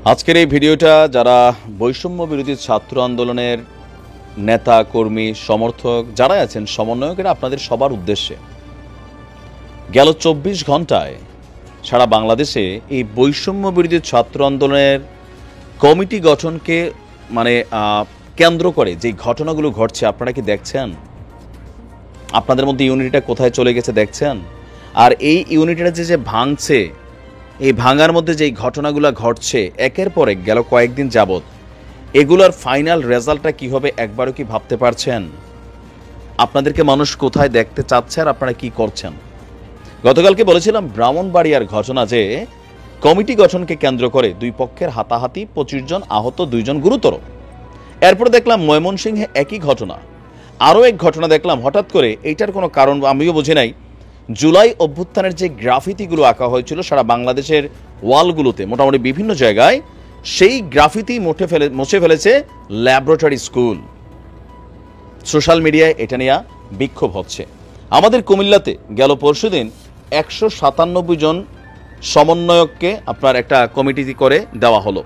আজকের এই ভিডিওটা যারা বৈষম্য বিরোধী ছাত্র আন্দোলনের নেতা কর্মী সমর্থক যারা আছেন সমন্বয়কেরা আপনাদের সবার উদ্দেশ্যে গেল ২৪ ঘন্টায় সারা বাংলাদেশে এই বৈষম্য বিরোধী ছাত্র আন্দোলনের কমিটি গঠনকে কেন্দ্র করে যে ঘটনাগুলো ঘটছে আপনারা কি দেখছেন? আপনাদের মধ্যে ইউনিটিটা কোথায় চলে গেছে দেখছেন? আর এই ইউনিটিটা যে ভাঙছে, এই ভাঙার মধ্যে যেই ঘটনাগুলো ঘটছে একের পর এক গেল কয়েকদিন যাবৎ, এগুলোর ফাইনাল রেজাল্টটা কী হবে একবারও কি ভাবতে পারছেন? আপনাদেরকে মানুষ কোথায় দেখতে চাচ্ছে আর আপনারা কি করছেন? গতকালকে বলেছিলাম ব্রাহ্মণবাড়িয়ার ঘটনা যে কমিটি গঠনকে কেন্দ্র করে দুই পক্ষের হাতাহাতি, ২৫ জন আহত, ২ জন গুরুতর। এরপর দেখলাম ময়মনসিংহে একই ঘটনা। আরও এক ঘটনা দেখলাম হঠাৎ করে, এইটার কোনো কারণ আমিও বুঝি নাই। জুলাই অভ্যুত্থানের যে গ্রাফিতিগুলো আঁকা হয়েছিল সারা বাংলাদেশের ওয়ালগুলোতে, মোটামুটি বিভিন্ন জায়গায়, সেই গ্রাফিতি মুছে ফেলেছে ল্যাবরেটরি স্কুল। সোশ্যাল মিডিয়ায় এটা নিয়ে বিক্ষোভ হচ্ছে। আমাদের কুমিল্লাতে গেল পরশুদিন ১৯৭ জন সমন্বয়ককে আপনার একটা কমিটি করে দেওয়া হলো।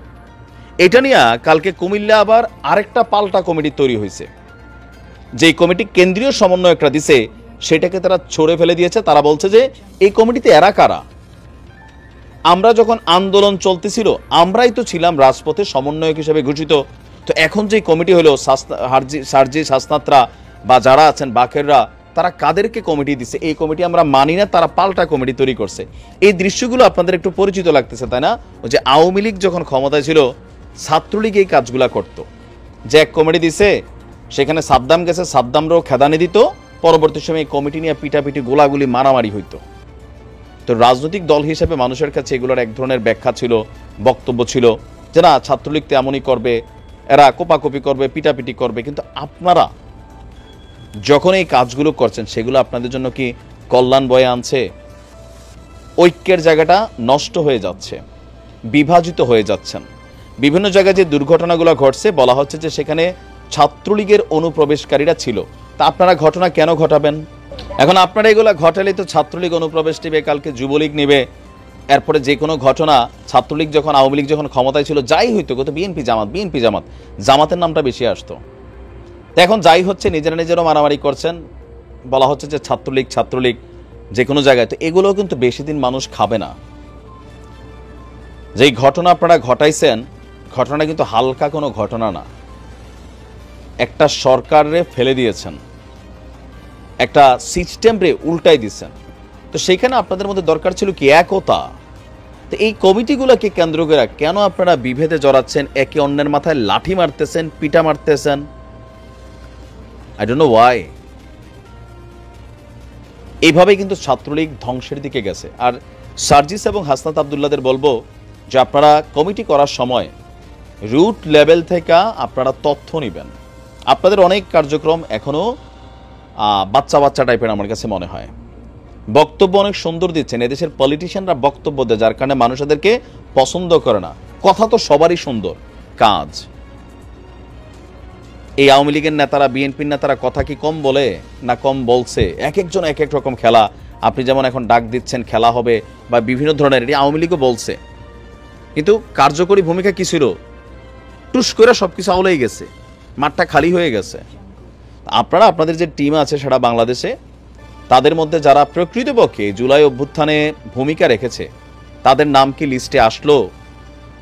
এটা নিয়ে কালকে কুমিল্লা আবার আরেকটা পাল্টা কমিটি তৈরি হয়েছে। যেই কমিটি কেন্দ্রীয় সমন্বয়করা দিছে সেটাকে তারা ছড়ে ফেলে দিয়েছে। তারা বলছে যে এই কমিটিতে এরা কারা? আমরা যখন আন্দোলন চলতেছিল আমরাই তো ছিলাম রাজপথে সমন্বয়ক হিসেবে ঘোষিত। তো এখন যে কমিটি হলো সার্জি, শাসনাত্রা বা যারা আছেন বাকেররা, তারা কাদেরকে কমিটি দিছে? এই কমিটি আমরা মানি না, তারা পাল্টা কমিটি তৈরি করছে। এই দৃশ্যগুলো আপনাদের একটু পরিচিত লাগতেছে, তাই না? ওই যে আওয়ামী লীগ যখন ক্ষমতায় ছিল ছাত্রলীগ এই কাজগুলা করতো। যে এক কমিটি দিছে, সেখানে সাদ্দাম গেছে, সাদ্দামরাও খেদানি দিত, পরবর্তী সময় এই কমিটি নিয়ে পিটাপিটি, গোলাগুলি, মারামারি হইতো। তো রাজনৈতিক দল হিসেবে মানুষের কাছে এগুলোর এক ধরনের ব্যাখ্যা ছিল, বক্তব্য ছিল যে না, ছাত্রলীগ তো এমনই করবে, এরা কোপাকুপি করবে, পিটাপিটি করবে। কিন্তু আপনারা যখন এই কাজগুলো করছেন সেগুলো আপনাদের জন্য কি কল্যাণ বয়ে আনছে? ঐক্যের জায়গাটা নষ্ট হয়ে যাচ্ছে, বিভাজিত হয়ে যাচ্ছেন। বিভিন্ন জায়গায় যে দুর্ঘটনাগুলো ঘটছে বলা হচ্ছে যে সেখানে ছাত্রলীগের অনুপ্রবেশকারীরা ছিল। তা আপনারা ঘটনা কেন ঘটাবেন? এখন আপনারা এগুলো ঘটালে তো ছাত্রলীগ অনুপ্রবেশ নেবে, কালকে যুবলীগ নেবে, এরপরে যে কোনো ঘটনা ছাত্রলীগ যখন, আওয়ামী লীগ যখন ক্ষমতায় ছিল, যাই হইতো কত বিএনপি জামাত, জামাতের নামটা বেশি আসতো। এখন যাই হচ্ছে, নিজেরাও মারামারি করছেন, বলা হচ্ছে যে ছাত্রলীগ যে কোনো জায়গায়। তো এগুলোও কিন্তু বেশি দিন মানুষ খাবে না। যেই ঘটনা আপনারা ঘটাইছেন, ঘটনা কিন্তু হালকা কোনো ঘটনা না। একটা সরকারে ফেলে দিয়েছেন, একটা সিস্টেমরে উল্টাই দিচ্ছেন। তো সেইখানে আপনাদের মধ্যে দরকার ছিল কি একতা। তো এই কমিটিগুলোকে কেন্দ্র করে কেন আপনারা বিভেদে জড়াচ্ছেন, একে অন্যের মাথায় লাঠি মারতেছেন, পিটা মারতেছেন? I don't know why. এইভাবেই কিন্তু ছাত্রলীগ ধ্বংসের দিকে গেছে। আর সার্জিস এবং হাসনাত আবদুল্লাহদের বলবো যে আপনারা কমিটি করার সময় রুট লেভেল থেকে আপনারা তথ্য নেবেন। আপনাদের অনেক কার্যক্রম এখনো বাচ্চা টাইপের আমার কাছে মনে হয়। বক্তব্য অনেক সুন্দর দিচ্ছেন, এদেশের পলিটিশিয়ানরা বক্তব্য দেয়, যার কারণে মানুষ এদেরকে পছন্দ করে না। কথা তো সবারই সুন্দর, কাজ। এই আওয়ামী লীগের নেতারা, বিএনপির নেতারা কথা কি কম বলে না কম বলছে? এক একজন এক এক রকম খেলা। আপনি যেমন এখন ডাক দিচ্ছেন খেলা হবে বা বিভিন্ন ধরনের, এটি আওয়ামী লীগও বলছে, কিন্তু কার্যকরী ভূমিকা কি ছিল? টুস করে সবকিছু আউলেই গেছে, মাঠটা খালি হয়ে গেছে। আপনারা আপনাদের যে টিম আছে সারা বাংলাদেশে, তাদের মধ্যে যারা প্রকৃতপক্ষে জুলাই অভ্যুত্থানে ভূমিকা রেখেছে তাদের নাম কি লিস্টে আসলো,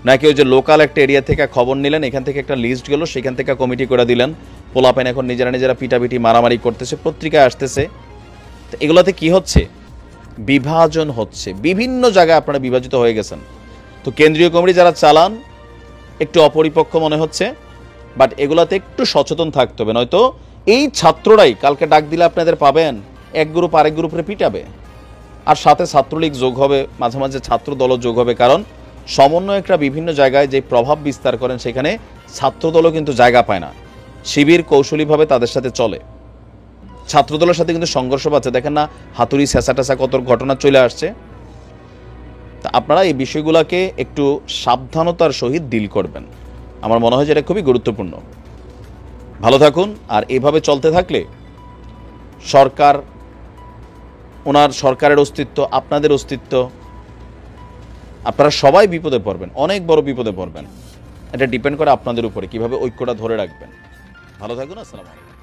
নাকি ওই যে লোকাল একটা এরিয়া থেকে খবর নিলেন, এখান থেকে একটা লিস্ট গেল, সেখান থেকে কমিটি করে দিলেন, পোলাপেন এখন নিজেরা পিটাপিটি মারামারি করতেছে, পত্রিকায় আসতেছে? তো এগুলোতে কি হচ্ছে? বিভাজন হচ্ছে। বিভিন্ন জায়গায় আপনারা বিভাজিত হয়ে গেছেন। তো কেন্দ্রীয় কমিটি যারা চালান একটু অপরিপক্ক মনে হচ্ছে, বাট এগুলাতে একটু সচেতন থাকতে হবে, নয়তো এই ছাত্ররাই কালকে ডাক দিলে আপনাদের পাবেন এক গ্রুপ আরেক গ্রুপে পিটাবে। আর সাথে ছাত্রলীগ যোগ হবে, মাঝে মাঝে ছাত্র দলও যোগ হবে। কারণ সমন্বয়করা বিভিন্ন জায়গায় যে প্রভাব বিস্তার করেন সেখানে ছাত্রদলও কিন্তু জায়গা পায় না। শিবির কৌশলীভাবে তাদের সাথে চলে। ছাত্রদলের সাথে কিন্তু সংঘর্ষ পাচ্ছে, দেখেন না হাতুড়ি ছেঁচা কত ঘটনা চলে আসছে। তা আপনারা এই বিষয়গুলোকে একটু সাবধানতার সহিত ডিল করবেন। আমার মনে হয় যে এটা খুবই গুরুত্বপূর্ণ। ভালো থাকুন। আর এভাবে চলতে থাকলে সরকার, ওনার সরকারের অস্তিত্ব, আপনাদের অস্তিত্ব আপনারা সবাই বিপদে পড়বেন, অনেক বড় বিপদে পড়বেন। এটা ডিপেন্ড করে আপনাদের উপরে, কিভাবে ঐক্যটা ধরে রাখবেন। ভালো থাকুন, আসসালামু আলাইকুম।